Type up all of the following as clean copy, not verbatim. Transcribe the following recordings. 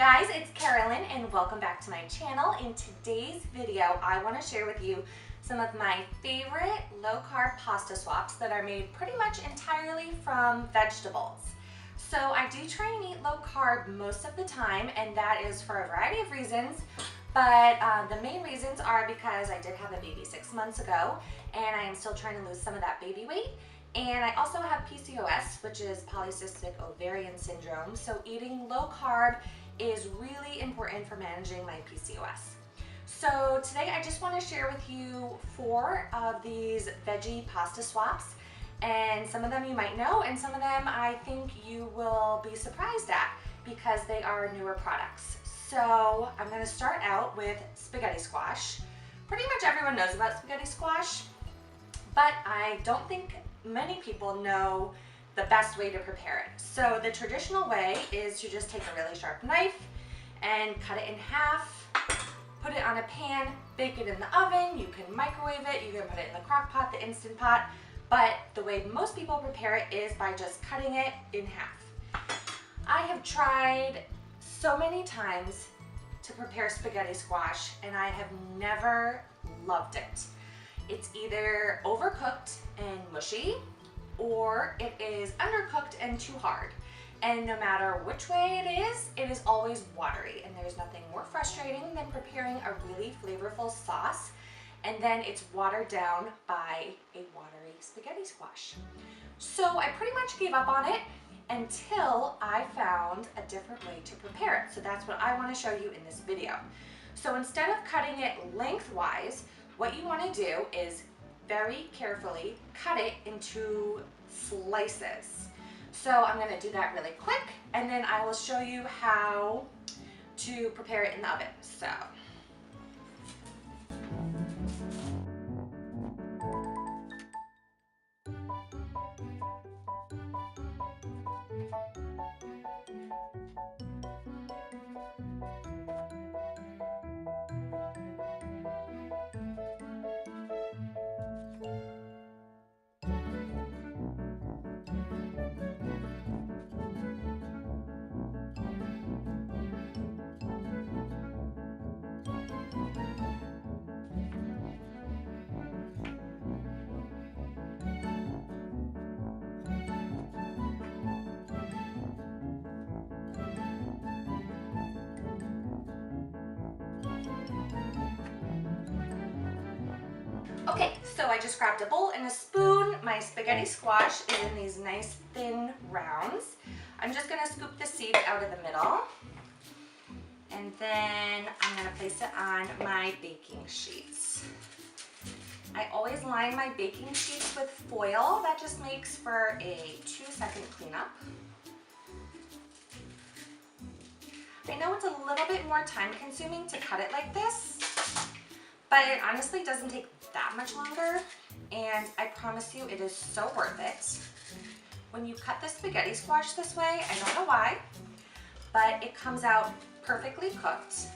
guys, it's Carolyn and welcome back to my channel. In today's video, I want to share with you some of my favorite low-carb pasta swaps that are made pretty much entirely from vegetables. So I do try and eat low-carb most of the time, and that is for a variety of reasons, but the main reasons are because I did have a baby 6 months ago and I am still trying to lose some of that baby weight. And I also have PCOS, which is polycystic ovarian syndrome. So eating low carb is really important for managing my PCOS. So today I just want to share with you 4 of these veggie pasta swaps. And some of them you might know, and some of them I think you will be surprised at because they are newer products. So I'm going to start out with spaghetti squash. Pretty much everyone knows about spaghetti squash, but I don't think many people know the best way to prepare it. So the traditional way is to just take a really sharp knife and cut it in half, put it on a pan, bake it in the oven. You can microwave it, you can put it in the crock pot, the Instant Pot, but the way most people prepare it is by just cutting it in half. I have tried so many times to prepare spaghetti squash and I have never loved it. It's either overcooked and mushy, or it is undercooked and too hard. And no matter which way it is always watery. And there's nothing more frustrating than preparing a really flavorful sauce and then it's watered down by a watery spaghetti squash. So I pretty much gave up on it until I found a different way to prepare it. So that's what I want to show you in this video. So instead of cutting it lengthwise, what you want to do is very carefully cut it into slices. So I'm going to do that really quick and then I will show you how to prepare it in the oven. So okay, so I just grabbed a bowl and a spoon. My spaghetti squash is in these nice thin rounds. I'm just gonna scoop the seeds out of the middle. And then I'm gonna place it on my baking sheets. I always line my baking sheets with foil. That just makes for a 2-second cleanup. I know it's a little bit more time consuming to cut it like this, but it honestly doesn't take that much longer, and I promise you it is so worth it. When you cut the spaghetti squash this way, I don't know why, but it comes out perfectly cooked.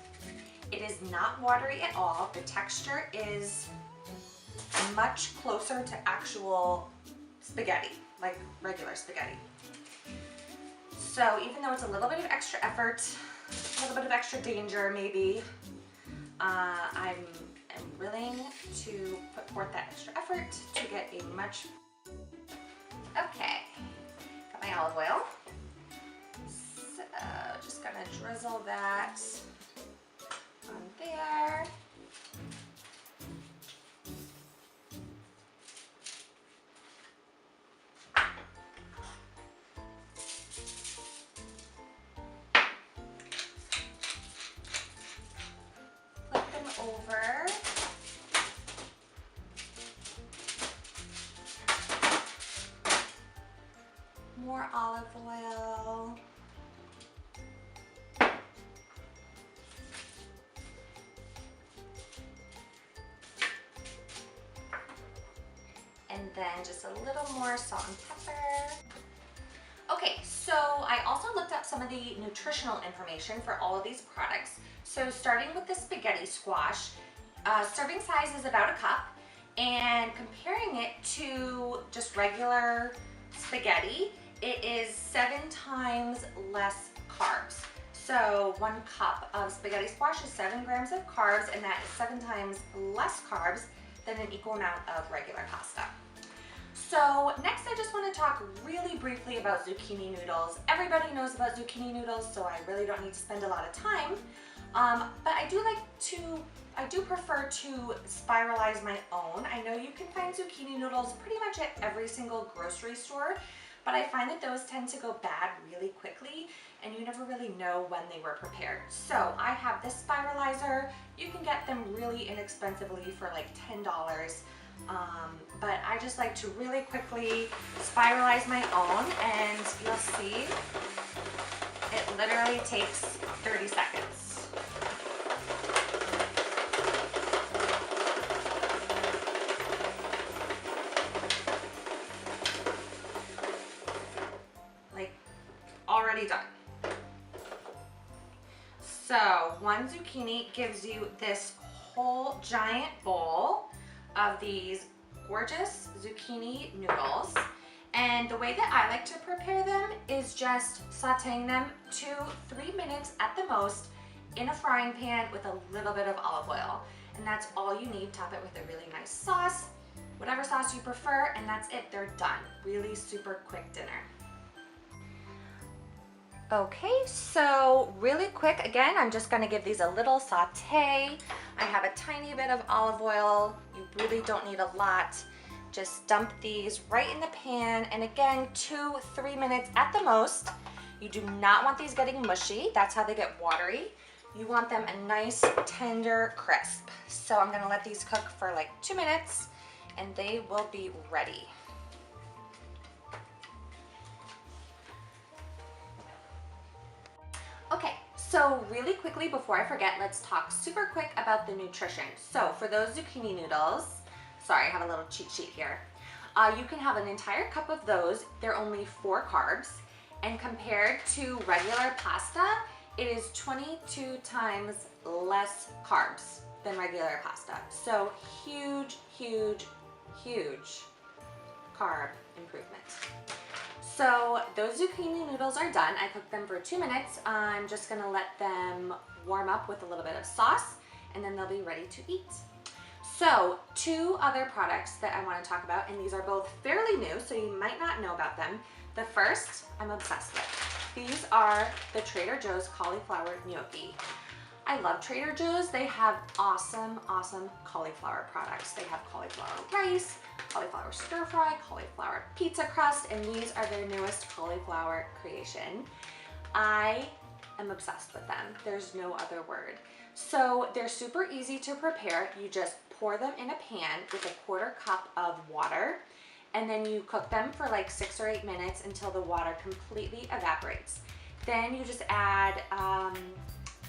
It is not watery at all. The texture is much closer to actual spaghetti, like regular spaghetti. So even though it's a little bit of extra effort, a little bit of extra danger maybe, I'm willing to put forth that extra effort to get a much... Okay, got my olive oil. So just gonna drizzle that on there. Flip them over. More olive oil. And then just a little more salt and pepper. Okay, so I also looked up some of the nutritional information for all of these products. So starting with the spaghetti squash, serving size is about a cup, and comparing it to just regular spaghetti, it is 7 times less carbs. So 1 cup of spaghetti squash is 7 grams of carbs, and that is 7 times less carbs than an equal amount of regular pasta. So next I just want to talk really briefly about zucchini noodles. Everybody knows about zucchini noodles, so I really don't need to spend a lot of time. But I do prefer to spiralize my own. I know you can find zucchini noodles pretty much at every single grocery store, but I find that those tend to go bad really quickly and you never really know when they were prepared. So I have this spiralizer. You can get them really inexpensively for like $10. But I just like to really quickly spiralize my own, and you'll see it literally takes 30 seconds. Like, already done. So 1 zucchini gives you this whole giant bowl of these gorgeous zucchini noodles. And the way that I like to prepare them is just sauteing them 2-3 minutes at the most in a frying pan with a little bit of olive oil. And that's all you need. Top it with a really nice sauce, whatever sauce you prefer, and that's it. They're done. Really super quick dinner. Okay, so really quick, again, I'm just gonna give these a little saute. I have a tiny bit of olive oil. You really don't need a lot. Just dump these right in the pan, and again, 2-3 minutes at the most. You do not want these getting mushy. That's how they get watery. You want them a nice, tender crisp. So I'm gonna let these cook for like 2 minutes, and they will be ready. Okay, so really quickly before I forget, let's talk super quick about the nutrition. So for those zucchini noodles, sorry, I have a little cheat sheet here. You can have an entire cup of those. They're only 4 carbs, and compared to regular pasta, it is 22 times less carbs than regular pasta. So huge, huge, huge carb improvement. So those zucchini noodles are done. I cooked them for 2 minutes. I'm just gonna let them warm up with a little bit of sauce, and then they'll be ready to eat. So 2 other products that I wanna talk about, and these are both fairly new, so you might not know about them. The first, I'm obsessed with. These are the Trader Joe's cauliflower gnocchi. I love Trader Joe's. They have awesome, awesome cauliflower products. They have cauliflower rice, cauliflower stir fry, cauliflower pizza crust, and these are their newest cauliflower creation. I am obsessed with them. There's no other word. So they're super easy to prepare. You just pour them in a pan with a 1/4 cup of water, and then you cook them for like 6 or 8 minutes until the water completely evaporates. Then you just add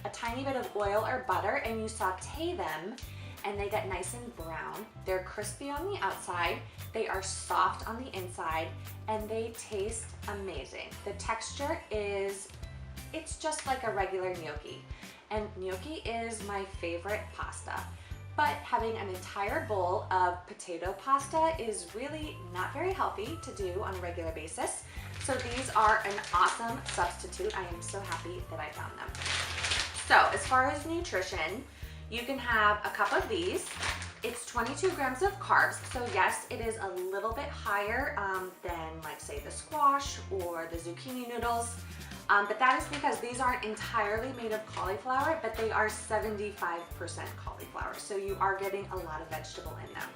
a tiny bit of oil or butter, and you saute them, and they get nice and brown. They're crispy on the outside, they are soft on the inside, and they taste amazing. The texture is, it's just like a regular gnocchi. And gnocchi is my favorite pasta. But having an entire bowl of potato pasta is really not very healthy to do on a regular basis. So these are an awesome substitute. I am so happy that I found them. So as far as nutrition, you can have a cup of these. It's 22 grams of carbs. So yes, it is a little bit higher than like say the squash or the zucchini noodles. But that is because these aren't entirely made of cauliflower, but they are 75% cauliflower. So you are getting a lot of vegetable in them.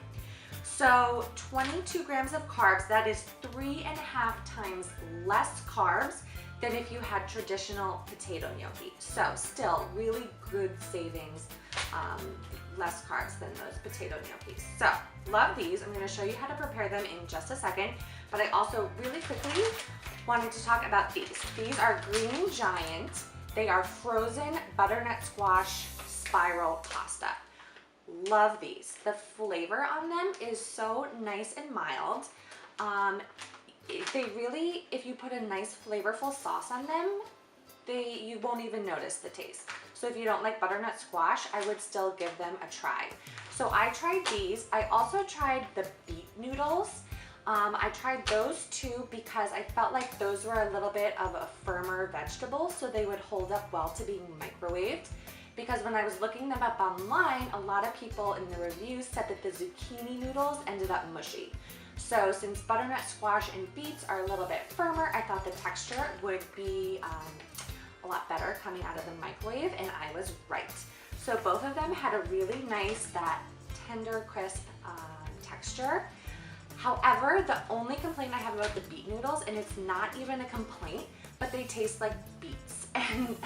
So 22 grams of carbs, that is 3.5 times less carbs than if you had traditional potato gnocchi. So still really good savings, less carbs than those potato gnocchis. So love these. I'm gonna show you how to prepare them in just a second, but I also really quickly wanted to talk about these. These are Green Giant. They are frozen butternut squash spiral pasta. Love these. The flavor on them is so nice and mild. They really, if you put a nice flavorful sauce on them, you won't even notice the taste. So if you don't like butternut squash, I would still give them a try. So I tried these. I also tried the beet noodles. I tried those two because I felt like those were a little bit of a firmer vegetable, so they would hold up well to being microwaved. Because when I was looking them up online, a lot of people in the reviews said that the zucchini noodles ended up mushy. So since butternut squash and beets are a little bit firmer, I thought the texture would be a lot better coming out of the microwave, and I was right. So both of them had a really nice, that tender, crisp texture. However, the only complaint I have about the beet noodles, and it's not even a complaint, but they taste like beets. And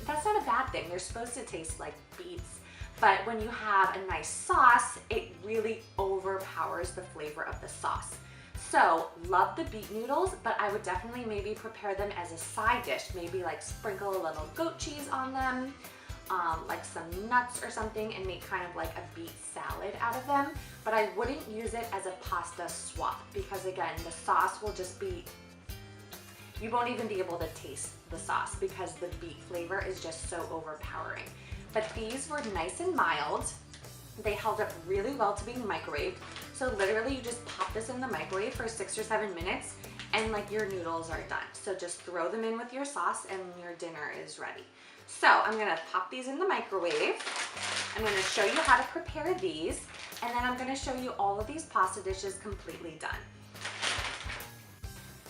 that's not a bad thing. They're supposed to taste like beets. But when you have a nice sauce, it really overpowers the flavor of the sauce. So, love the beet noodles, but I would definitely maybe prepare them as a side dish. Maybe like sprinkle a little goat cheese on them, like some nuts or something, and make kind of like a beet salad out of them. But I wouldn't use it as a pasta swap because, again, the sauce will just be, you won't even be able to taste the sauce because the beet flavor is just so overpowering. But these were nice and mild. They held up really well to being microwaved. So literally you just pop this in the microwave for 6 or 7 minutes and like your noodles are done. So just throw them in with your sauce and your dinner is ready. So I'm gonna pop these in the microwave. I'm gonna show you how to prepare these, and then I'm gonna show you all of these pasta dishes completely done.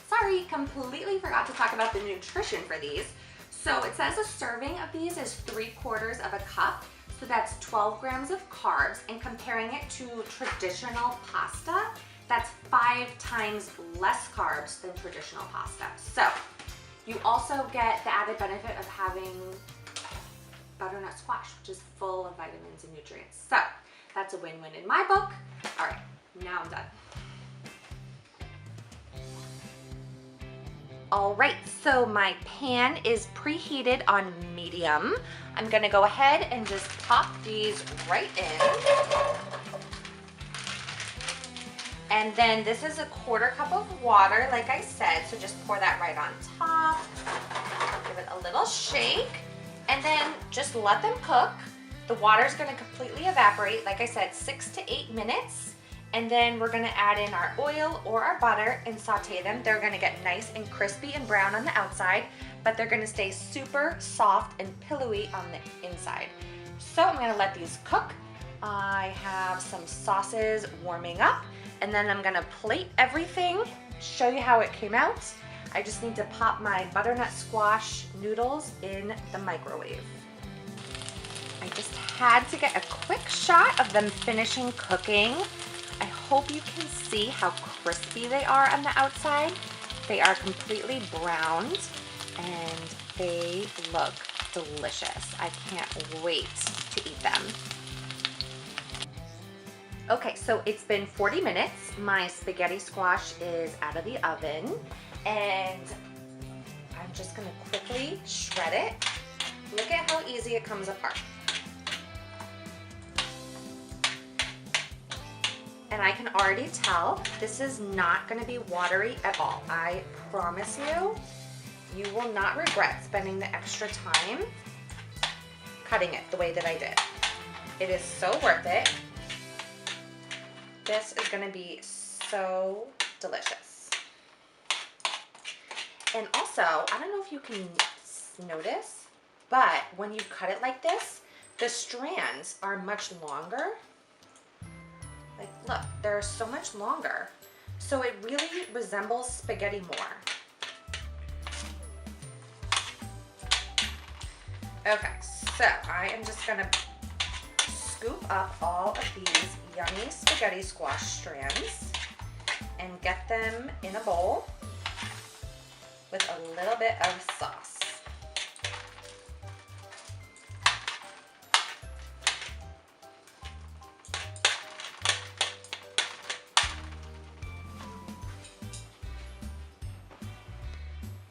Sorry, completely forgot to talk about the nutrition for these. So it says a serving of these is 3/4 of a cup. So that's 12 grams of carbs, and comparing it to traditional pasta, that's 5 times less carbs than traditional pasta. So you also get the added benefit of having butternut squash, which is full of vitamins and nutrients. So that's a win-win in my book. All right, now I'm done. All right, so my pan is preheated on medium. I'm gonna go ahead and just pop these right in. And then this is a 1/4 cup of water, like I said, so just pour that right on top. Give it a little shake, and then just let them cook. The water's gonna completely evaporate, like I said, 6 to 8 minutes. And then we're gonna add in our oil or our butter and saute them. They're gonna get nice and crispy and brown on the outside, but they're gonna stay super soft and pillowy on the inside. So I'm gonna let these cook. I have some sauces warming up, and then I'm gonna plate everything, show you how it came out. I just need to pop my butternut squash noodles in the microwave. I just had to get a quick shot of them finishing cooking. I hope you can see how crispy they are on the outside. They are completely browned and they look delicious. I can't wait to eat them. Okay, so it's been 40 minutes. My spaghetti squash is out of the oven, and I'm just gonna quickly shred it. Look at how easy it comes apart. And I can already tell this is not gonna be watery at all. I promise you, you will not regret spending the extra time cutting it the way that I did. It is so worth it. This is gonna be so delicious. And also, I don't know if you can notice, but when you cut it like this, the strands are much longer. Like, look, they're so much longer. So it really resembles spaghetti more. Okay, so I am just gonna scoop up all of these yummy spaghetti squash strands and get them in a bowl with a little bit of sauce.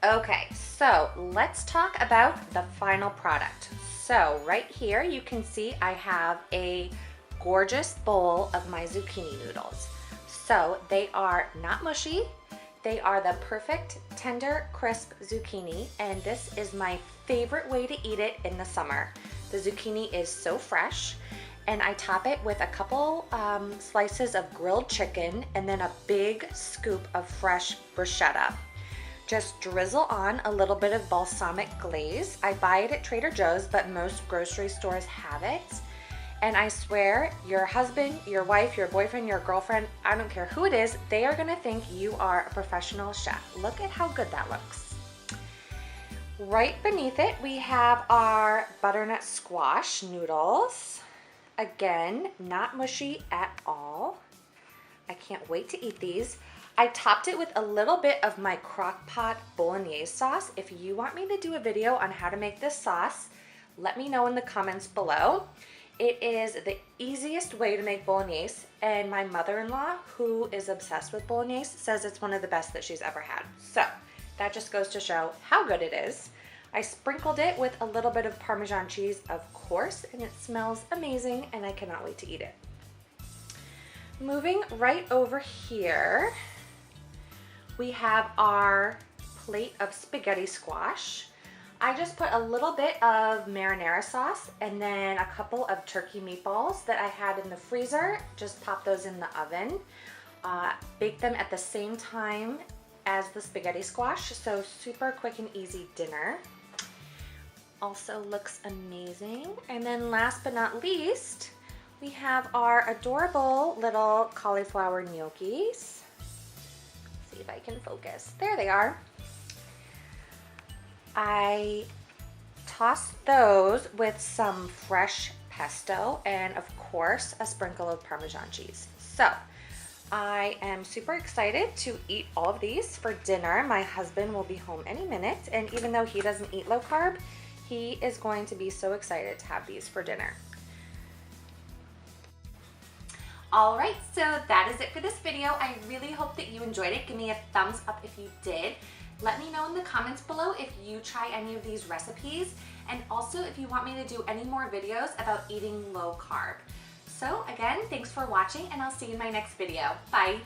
Okay, so let's talk about the final product. So right here you can see I have a gorgeous bowl of my zucchini noodles. So they are not mushy, they are the perfect tender crisp zucchini, and this is my favorite way to eat it in the summer. The zucchini is so fresh, and I top it with a couple slices of grilled chicken and then a big scoop of fresh bruschetta. Just drizzle on a little bit of balsamic glaze. I buy it at Trader Joe's, but most grocery stores have it. And I swear, your husband, your wife, your boyfriend, your girlfriend, I don't care who it is, they are gonna think you are a professional chef. Look at how good that looks. Right beneath it, we have our butternut squash noodles. Again, not mushy at all. I can't wait to eat these. I topped it with a little bit of my crock pot bolognese sauce. If you want me to do a video on how to make this sauce, let me know in the comments below. It is the easiest way to make bolognese, and my mother-in-law, who is obsessed with bolognese, says it's one of the best that she's ever had. So that just goes to show how good it is. I sprinkled it with a little bit of Parmesan cheese, of course, and it smells amazing, and I cannot wait to eat it. Moving right over here, we have our plate of spaghetti squash. I just put a little bit of marinara sauce and then a couple of turkey meatballs that I had in the freezer. Just pop those in the oven. Bake them at the same time as the spaghetti squash, so super quick and easy dinner. Also looks amazing. And then last but not least, we have our adorable little cauliflower gnocchis. See if I can focus. There they are. I tossed those with some fresh pesto and of course a sprinkle of Parmesan cheese. So I am super excited to eat all of these for dinner. My husband will be home any minute, and even though he doesn't eat low carb, he is going to be so excited to have these for dinner. All right, so that is it for this video. I really hope that you enjoyed it. Give me a thumbs up if you did. Let me know in the comments below if you try any of these recipes, and also if you want me to do any more videos about eating low carb. So again, thanks for watching, and I'll see you in my next video. Bye.